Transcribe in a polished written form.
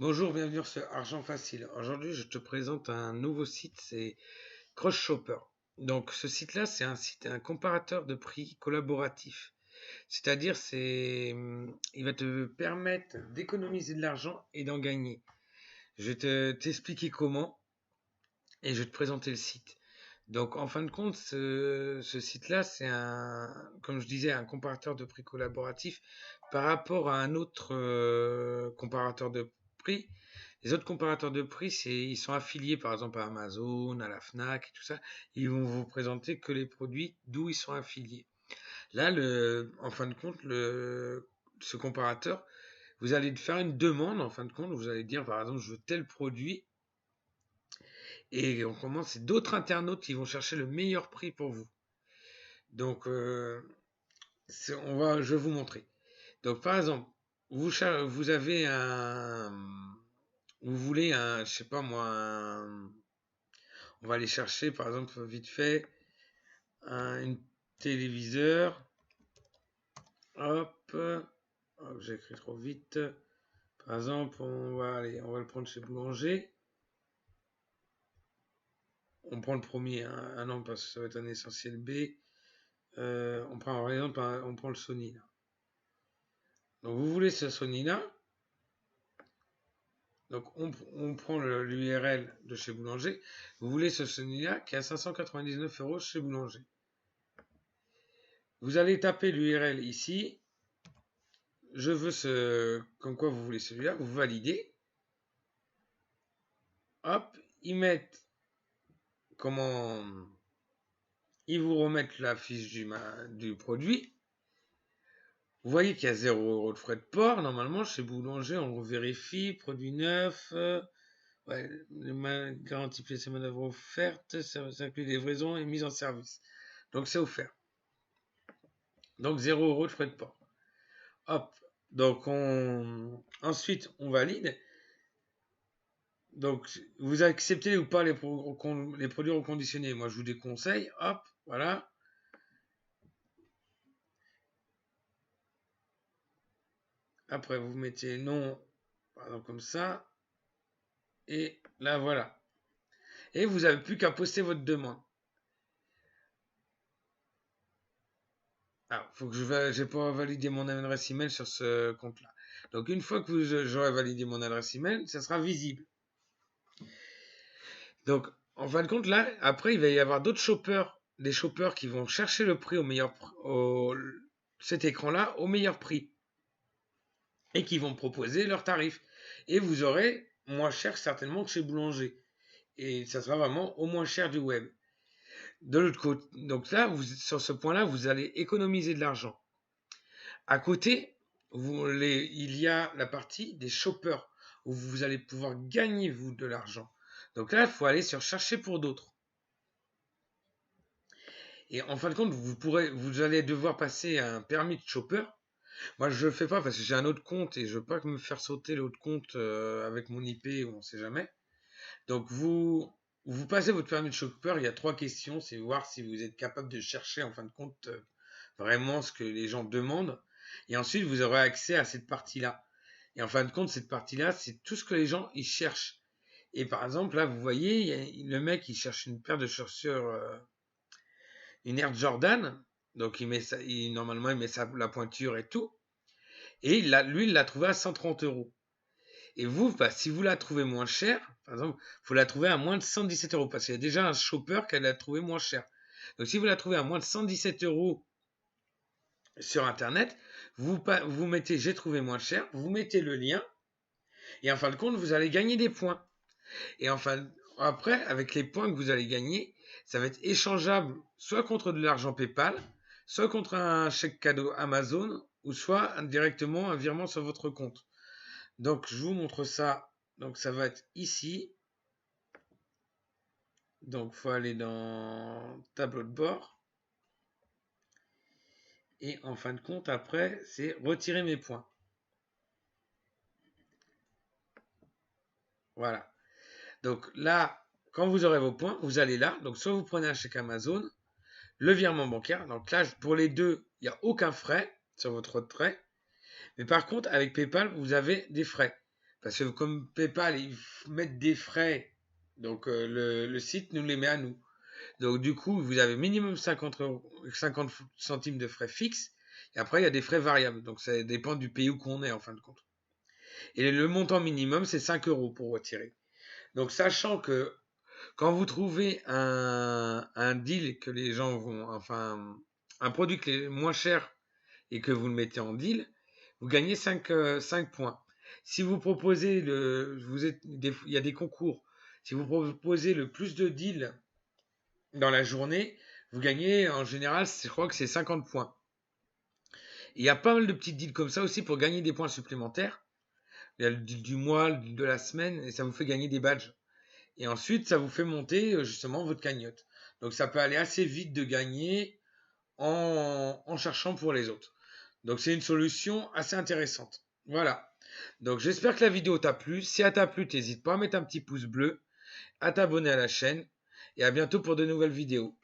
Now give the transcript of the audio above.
Bonjour, bienvenue sur Argent Facile. Aujourd'hui, je te présente un nouveau site, c'est Cross Shopper. Donc, ce site-là, c'est un comparateur de prix collaboratif. C'est-à-dire, il va te permettre d'économiser de l'argent et d'en gagner. Je vais t'expliquer comment et je vais te présenter le site. Donc, en fin de compte, ce site-là, comme je disais, un comparateur de prix collaboratif par rapport à un autre comparateur de prix. Les autres comparateurs de prix, ils sont affiliés par exemple à Amazon, à la Fnac et tout ça. Ils vont vous présenter que les produits d'où ils sont affiliés. Là, en fin de compte, ce comparateur, vous allez faire une demande. En fin de compte, vous allez dire par exemple, je veux tel produit. Et on commence, c'est d'autres internautes qui vont chercher le meilleur prix pour vous. Donc, je vais vous montrer. Donc, par exemple, vous avez vous voulez je sais pas moi, on va aller chercher, par exemple, vite fait, une téléviseur. Hop, j'ai écrit trop vite. Par exemple, on va le prendre chez Boulanger. On prend le premier, hein, non, parce que ça va être un essentiel B. On prend par exemple, on prend le Sony là. Donc vous voulez ce Sony là. Donc on prend l'URL de chez Boulanger. Vous voulez ce Sony là qui est à 599 € chez Boulanger. Vous allez taper l'URL ici. Je veux comme quoi vous voulez celui-là. Vous validez. Hop, ils mettent comment. Ils vous remettent la fiche du produit. Vous voyez qu'il y a 0 € de frais de port. Normalement, chez Boulanger, on vérifie. Produit neuf. Ouais, garantie PC manœuvre offerte. Ça inclut livraison et mise en service. Donc, c'est offert. Donc, 0 € de frais de port. Hop. Donc, ensuite, on valide. Donc, vous acceptez ou pas les produits reconditionnés. Moi, je vous déconseille. Hop, voilà. Après, vous mettez non, par exemple comme ça. Et là, voilà. Et vous n'avez plus qu'à poster votre demande. Ah, faut que j'ai pas validé mon adresse email sur ce compte-là. Donc, une fois que j'aurai validé mon adresse email, ça sera visible. Donc, en fin de compte, là, après, il va y avoir d'autres shoppers, des shoppers qui vont chercher le prix cet écran-là au meilleur prix et qui vont proposer leurs tarifs. Et vous aurez moins cher certainement que chez Boulanger. Et ça sera vraiment au moins cher du web. De l'autre côté, donc là, sur ce point-là, vous allez économiser de l'argent. À côté, il y a la partie des shoppers où vous allez pouvoir gagner vous de l'argent. Donc là, il faut aller sur chercher pour d'autres. Et en fin de compte, vous allez devoir passer un permis de shopper. Moi, je le fais pas parce que j'ai un autre compte et je veux pas me faire sauter l'autre compte avec mon IP ou on sait jamais. Donc vous passez votre permis de shopper. Il y a 3 questions, c'est voir si vous êtes capable de chercher en fin de compte vraiment ce que les gens demandent. Et ensuite, vous aurez accès à cette partie-là. Et en fin de compte, cette partie-là, c'est tout ce que les gens ils cherchent. Et par exemple, là, vous voyez, le mec, il cherche une paire de chaussures, une Air Jordan. Donc, normalement, il met la pointure et tout. Et lui, il l'a trouvé à 130 €. Et vous, si vous la trouvez moins chère, par exemple, vous la trouvez à moins de 117 €. Parce qu'il y a déjà un shopper qui l'a trouvé moins cher. Donc, si vous la trouvez à moins de 117 € sur Internet, vous mettez j'ai trouvé moins cher, vous mettez le lien, et en fin de compte, vous allez gagner des points. Et enfin, après, avec les points que vous allez gagner, ça va être échangeable soit contre de l'argent PayPal, soit contre un chèque cadeau Amazon, ou soit directement un virement sur votre compte. Donc, je vous montre ça. Donc, ça va être ici. Donc, il faut aller dans tableau de bord. Et en fin de compte, après, c'est retirer mes points. Voilà. Donc là, quand vous aurez vos points, vous allez là. Donc soit vous prenez un chèque Amazon, le virement bancaire. Donc là, pour les deux, il n'y a aucun frais sur votre retrait. Mais par contre, avec PayPal, vous avez des frais. Parce que comme PayPal, ils mettent des frais, donc le site nous les met à nous. Donc du coup, vous avez minimum 50 centimes de frais fixes, et après il y a des frais variables. Donc ça dépend du pays où qu'on est en fin de compte. Et le montant minimum, c'est 5 euros pour retirer. Donc sachant que quand vous trouvez un deal que les gens vont, enfin, un produit qui est moins cher et que vous le mettez en deal, vous gagnez 5 points. Si vous proposez il y a des concours. Si vous proposez le plus de deals dans la journée, vous gagnez en général, je crois que c'est 50 points. Il y a pas mal de petits deals comme ça aussi pour gagner des points supplémentaires. Il y a le deal du mois, le deal de la semaine, et ça vous fait gagner des badges. Et ensuite, ça vous fait monter justement votre cagnotte. Donc ça peut aller assez vite de gagner en cherchant pour les autres. Donc c'est une solution assez intéressante. Voilà. Donc j'espère que la vidéo t'a plu. Si elle t'a plu, n'hésite pas à mettre un petit pouce bleu, à t'abonner à la chaîne et à bientôt pour de nouvelles vidéos.